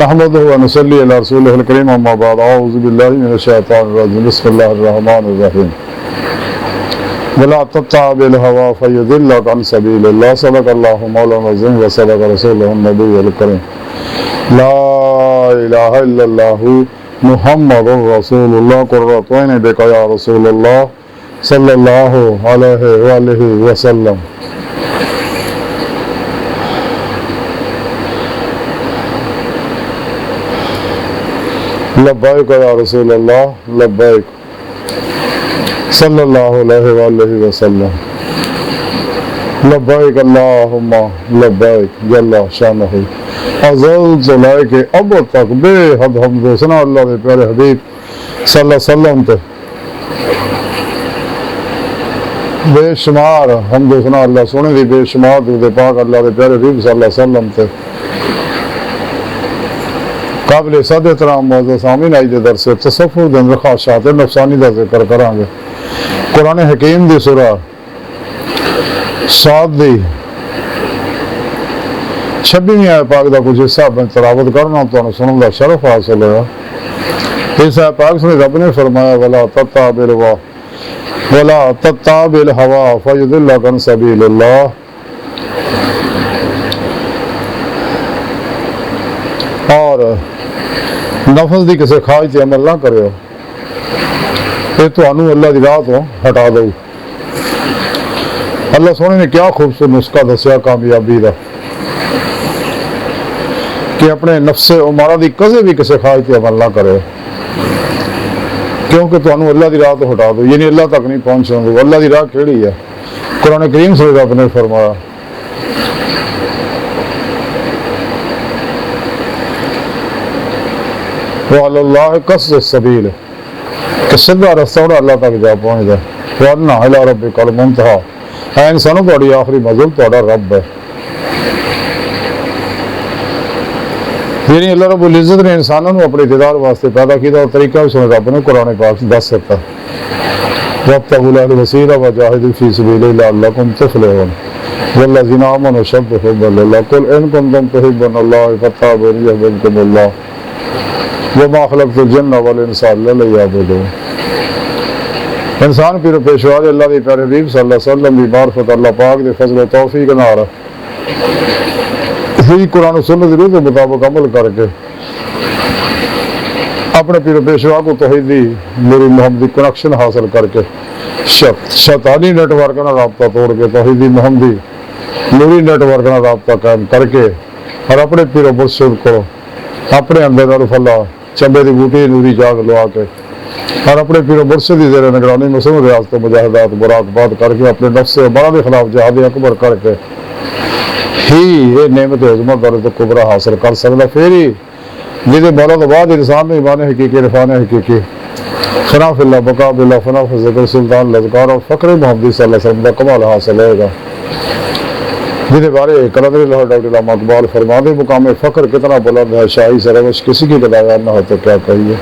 نحمده ونصلي على رسوله الكريم أما بعد أعوذ بالله من الشيطان الرجيم بسم الله الرحمن الرحيم ولا تتبع بالهوى فيضلك عن سبيل الله صدق الله مولانا العظيم وصدق رسوله النبي الكريم لا إله إلا الله محمد رسول الله قرة عين بك يا رسول الله صلى الله عليه وآله وسلم. لبیک یا رسول اللہ لبیک صلی اللہ علیہ وآلہ وسلم. لبیک اللہم لبیک جل شانہ. ازل سے لے کے اب تک بے حد حمد و ثنا اللہ کے پیارے حبیب صلی اللہ علیہ وسلم تے بے شمار حمد و ثنا اللہ سونے دی بے شمار درود پاک اللہ کے پیارے حبیب صلی اللہ علیہ وسلم تے. قابل صد احترام معزز سامعین آج دے درس تصوف دے اندر خواہشات نفسانی دا ذکر کران گے. قرآن حکیم دی سورہ صاد دی 26ویں آیت پاک دا کچھ حصہ میں تلاوت کرنا تو سنن دا شرف حاصل ہے. اس آیت پاک سے رب نے فرمایا ولا تتبع الهوى فيضلك عن سبيل الله. اور نفس دی کسی خواہش تے عمل نہ کرو، یہ تانوں اللہ دی راہ تو ہٹا دو. اللہ سونے نے کیا خوبصورت نسخہ دسیا کامیابی دا کہ اپنے نفس امارہ دی کسے بھی کسی خواہش تے عمل نہ کرو، کیونکہ تانوں اللہ دی راہ تو ہٹا دو، یعنی اللہ تک نہیں پہنچن دو. اللہ دی راہ کیڑی ہے؟ قرآن کریم سے رب نے فرمایا وعلی اللہ قصد السبیل کہ سیدھا رستہ اللہ تک جا پہنچ جائے. وَأَنَّ إِلَىٰ رَبِّكَ الْمُنْتَهَىٰ. اے انسانوں تہاڈی آخری منزل تہاڈا رب ہے. یعنی اللہ رب العزت نے انسانوں اپنے اقتدار واسطے پیدا کیا اور طریقہ بھی سنے رب نے قرآن پاک دس سکتا. وَابْتَغُوا إِلَيْهِ الْوَسِيلَةَ وَجَاهِدُوا فِي سَبِيلِهِ لَعَلَّكُمْ تُفْلِحُونَ. وَالَّذِينَ آمَنُوا أَشَدُّ حُبًّا لِلَّهِ قُلْ إِن كُنتُمْ تُحِبُّونَ اللَّهَ فَاتَّبِعُونِي يُحْبِبْكُمُ اللَّهُ وَمَا خَلَقْتُ الْجِنَّ وَالْإِنسَ إِلَّا لِيَعْبُدُونِ. انسان پیر پیشوا اللہ کے پیارے حبیب صلی اللہ علیہ وسلم کی معرفت اللہ پاک دے فضل و توفیق نال ہی قرآن و سنت ضرور کے مطابق عمل کر کے اپنے پیر پیشوا کو توحیدی نوری محمدی کنیکشن حاصل کر کے شیطانی نیٹ ورک کا رابطہ توڑ کے توحیدی محمدی نوری نیٹ ورک کا رابطہ قائم کر کے اور اپنے پیر و مرشد کو اپنے اندر اللہ چمبے کی بوٹی نوری جاگ لوا کے اور اپنے پیر و مرشد کی زیر نگرانی مسلم ریاست مجاہدات مراقبات کر کے اپنے نفس بڑا کے خلاف جہاد اکبر کر کے ہی یہ نعمت عظمت دولت کبرا حاصل کر سکتا. پھر ہی جیسے مولا تو بعد انسان میں ایمان حقیقی عرفان حقیقی فنا فی اللہ بقا باللہ فنا فی ذکر سلطان لذکار اور فقر محمدی صلی اللہ علیہ وسلم کا کمال حاصل ہوئے گا. جنہیں بارے قلندر لاہور ڈاکٹر علامہ اقبال فرماتے مقام فخر کتنا بلند ہے، شاہی سروش کسی کی گدایا نہ ہو تو کیا کہیے.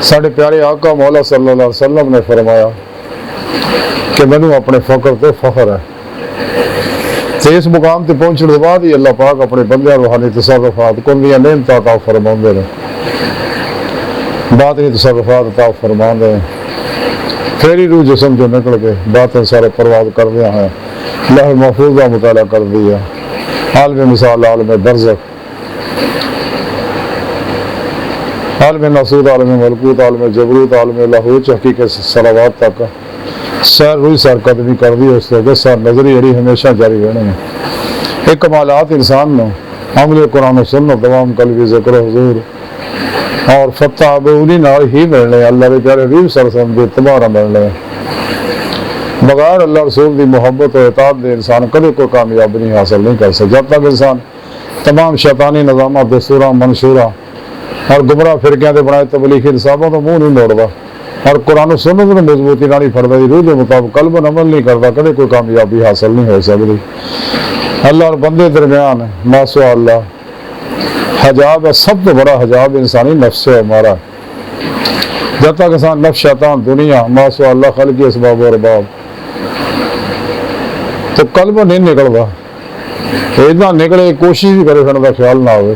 ساڑھے پیارے آقا مولا صلی اللہ علیہ وسلم نے فرمایا کہ میں نے اپنے فخر تے فخر ہے. تو اس مقام تے پہنچنے کے بعد ہی اللہ پاک اپنے بندے روحانی تصرفات کن دیا نعمت عطا فرماندے ہیں، باطنی تصرفات عطا فرماندے ہیں. پھر ہی روح جسم جو نکل کے باطن سارے پرواز کر دیا ہیں، لوح محفوظ کا مطالعہ کر دیا، عالم مثال عالم برزخ عالم ناسود عالم ملکوت عالم جبروت عالم لاہوت حقیقت صلوات تک سیر روئی سیر قدمی کر دی. اس طرح سیر نظری جڑی ہمیشہ جاری رہنے ہیں. ایک کمالات انسان نے عمل قرآن و سنت دوام قلبی ذکر حضور اور فتح بونی نال ہی ملنے اللہ کے پیارے حبیب صلی اللہ علیہ وسلم کے تمہارا ملنے. بغیر اللہ رسول کی محبت و اطاعت دے انسان کبھی کوئی کامیابی نہیں حاصل نہیں کر سکتا. جب تک انسان تمام شیطانی نظامات دستوراں منشوراں اور گمراہ فرقیاں دے بنائے تبلیغی نصابوں تو منہ نہیں موڑتا اور قرآن و سنت میں مضبوطی نہ نہیں پڑتا، روح کے مطابق قلب عمل نہیں کرتا، کبھی کوئی کامیابی حاصل نہیں ہو سکتی. اللہ اور بندے درمیان ماسوا اللہ حجاب ہے، سب سے بڑا حجاب انسانی نفس ہے ہمارا. جب تک انسان نفس شیطان دنیا ماسوا اللہ خلقی اسباب و ارباب تو قلب نہیں نکلتا. اتنا نکلے کوشش بھی کرے سن کا خیال نہ ہوئے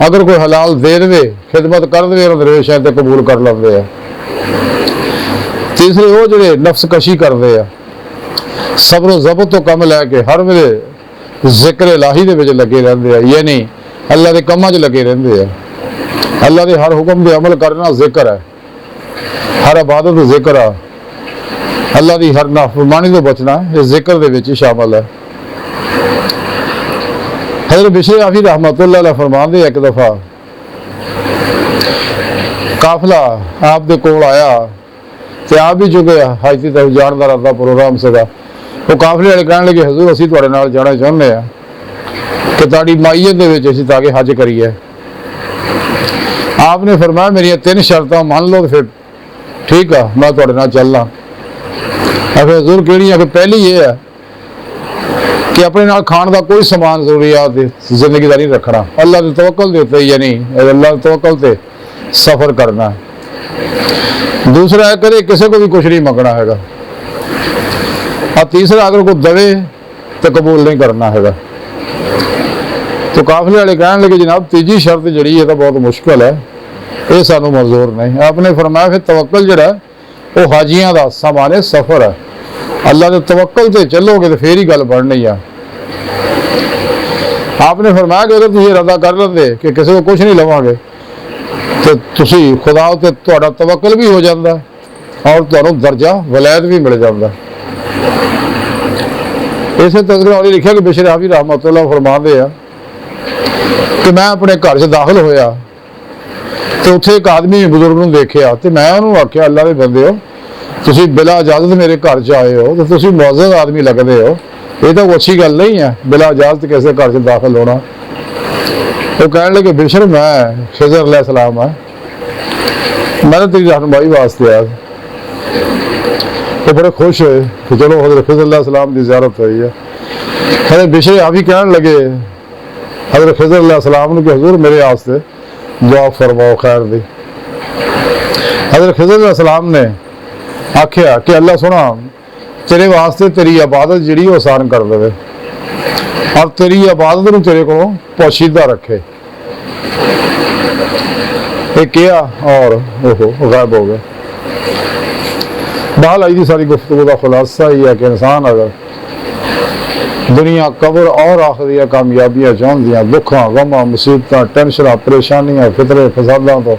ਅਗਰ ਕੋਈ ਹਲਾਲ ਦੇ ਦੇਵੇ, ਖਿਦਮਤ ਕਰ ਦੇਵੇ, ਉਹਨਾਂ ਦਰਵੇਸ਼ਾਂ ਤੇ ਕਬੂਲ ਕਰ ਲੈਂਦੇ ਆ। ਤੀਸਰੇ ਉਹ ਜਿਹੜੇ ਨਫਸਕਸ਼ੀ ਕਰਦੇ ਆ, ਸਬਰ ਜ਼ਬਤ ਤੋਂ ਕੰਮ ਲੈ ਕੇ ਹਰ ਵੇਲੇ ਜ਼ਿਕਰ ਇਲਾਹੀ ਦੇ ਵਿੱਚ ਲੱਗੇ ਰਹਿੰਦੇ ਆ, ਯਾਨੀ ਅੱਲਾ ਦੇ ਕੰਮਾਂ 'ਚ ਲੱਗੇ ਰਹਿੰਦੇ ਆ। ਅੱਲਾ ਦੇ ਹਰ ਹੁਕਮ ਦੇ ਅਮਲ ਕਰਨਾ ਜ਼ਿਕਰ ਹੈ, ਹਰ ਇਬਾਦਤ ਜ਼ਿਕਰ ਆ। ਅੱਲਾ ਦੀ ਹਰ ਨਾਫਰਮਾਨੀ ਤੋਂ ਬਚਣਾ ਇਹ ਜ਼ਿਕਰ ਦੇ ਵਿੱਚ ਸ਼ਾਮਲ ਹੈ। حضرت بشر عافی رحمۃ اللہ علیہ فرماندے ایک دفعہ قافلہ آپ دے کول آیا تے آپ بھی جو کہ حج دی طرف جان دا رہتا پروگرام سیگا، وہ قافلے والے کہنے لگے حضور اسی تواڈے نال جانا چاہندے ہاں کہ تہاڈی مائیت دے وچ اسی تاکہ حج کریے۔ آپ نے فرمایا میری 3 شرطاں مان لو پھر ٹھیک ہے میں تواڈے نال چلنا۔ آخر حضور کیڑی ہے؟ کہ پہلی یہ ہے کہ اپنے نال کھان دا کوئی سامان ضروریات زندگی دا نہیں رکھنا، اللہ دے توکل دے تے، یعنی اللہ دے توکل تے سفر کرنا۔ دوسرا ہے کدے کسی کو بھی کچھ نہیں منگنا ہے گا، اور تیسرا اگر کوئی دے تو قبول نہیں کرنا ہے گا۔ تو قافلے والے کہنے لگے جناب تیجی شرط جڑی ہے تو بہت مشکل ہے، یہ سانو منظور نہیں۔ آپ نے فرمایا پھر توکل جڑا ہے وہ حاجیاں دا سامان سفر ہے، اللہ دے توکل تے چلو گے تو پھر ہی گل بڑھنی ہے۔ آپ نے فرمایا کہ اگر تسی ارادہ کر لیندے کہ کسی کو کچھ نہیں لواں گے تو تسی خدا تے تہاڈا توکل بھی ہو جاندا اور تہانوں درجہ ولایت بھی مل جاندا۔ اسے تذکرہ والی لکھا کہ بشر عافی رحمۃ اللہ فرماندے ہیں کہ میں اپنے گھر 'چ داخل ہویا تو اتنے ایک آدمی بزرگ نوں دیکھیا تو میں انہوں آخیا اللہ دے بندے ہو تسی بلا اجازت میرے گھر 'چ آئے ہو تو تسی معزز آدمی لگتے ہو، یہ تو اچھی گل نہیں ہے بلا اجازت کیسے گھر 'چ داخل ہونا۔ وہ کہنے لگے بشر میں خضر علیہ السلام ہے، میں نے تیری رہنمائی واسطے آیا۔ وہ بڑے خوش ہوئے کہ چلو حضرت خضر علیہ السلام کی زیارت ہوئی ہے۔ حضرت بشر عافی کہنے لگے حضرت خضر علیہ السلام نے کہ حضور میرے واسطے دعا فرماؤ خیر دی۔ حضرت خضر علیہ السلام نے آخیا کہ اللہ سونا تیرے واسطے تیری عبادت جڑی وہ آسان کر دے اور تیری عبادت نو تیرے کو پوشیدہ رکھے۔ یہ کیا اور غائب ہو گئے۔ بہرحال آئی دی ساری گفتگو کا خلاصہ یہ ہے کہ انسان اگر دنیا قبر اور آخری کامیابیاں چاہدیاں، دکھاں غماں مصیبتاں ٹینشناں پریشانیاں فطرے فساداں تو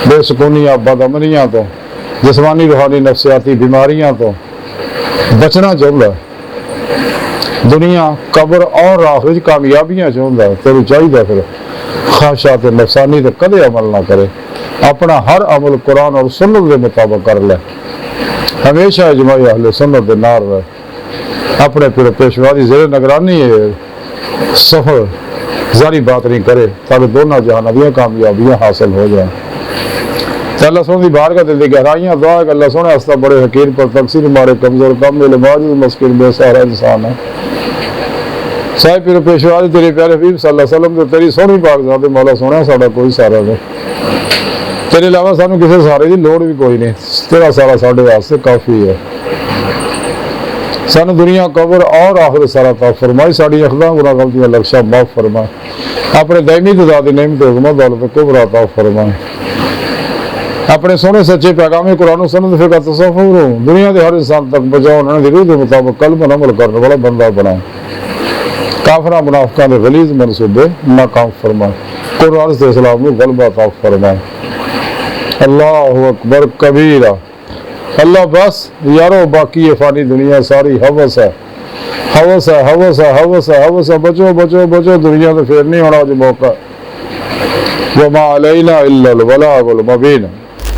بے سکونیاں بد امنیاں تو جسمانی روحانی نفسیاتی بیماریاں تو بچنا چاہتا ہے، دنیا قبر اور آخرت کامیابیاں چاہتا ہے، تیرے چاہیے پھر خواہشات نفسانی تے کدے عمل نہ کرے، اپنا ہر عمل قرآن اور سنت کے مطابق کر لے، ہمیشہ اجماع اہل سنت دے نال رہے، اپنے پھر پیشوا دی زیر نگرانی سفر ظاہری بات نہیں کرے تاکہ دونوں جہانیاں کامیابیاں حاصل ہو جائیں۔ اللہ سونے دی بار کا دل دی گہرائیاں دعا ہے کہ اللہ سونے ہستا بڑے حقیر پر تقصیر ہمارے کمزور کم میں معجز مسکین بے سہارا انسان ہے۔ صاحب پیر پیشوا دی تیرے پیارے حبیب صلی اللہ علیہ وسلم تے تیری سونی پاک ذات مولا سونا ساڈا کوئی سہارا نہیں، تیرے علاوہ سانو کسی سہارے دی لوڑ بھی کوئی نہیں، تیرا سہارا ساڈے واسطے کافی ہے۔ سانو دنیا قبر اور آخرت سارا عطا فرمائی، ساڈی اخطاء گناہ غلطیاں لغزشاں معاف فرمائے، اپنے دائمی تعداد نعمت عظمت دولت کبریٰ عطا فرمائے، اپنے سونے سچے پیغام قرآن و سنت فقہ تصوف دنیا کے ہر انسان تک پہنچاؤ، انہوں نے روح کے مطابق قلب عمل کرنے والا بندہ بنائے، کافراں منافقاں دے غلیظ منصوبے ناکام فرمائے، قرآن سے اسلام کو غلبہ عطا فرمائے۔ اللہ اکبر کبیرہ۔ اللہ بس یارو باقی یہ فانی دنیا ساری حوث ہے، حوث ہے، حوث ہے، حوث ہے، حوث ہے، بچو بچو بچو، دنیا تو پھر نہیں ہونا جو موقع۔ وما علینا الا البلاغ المبین۔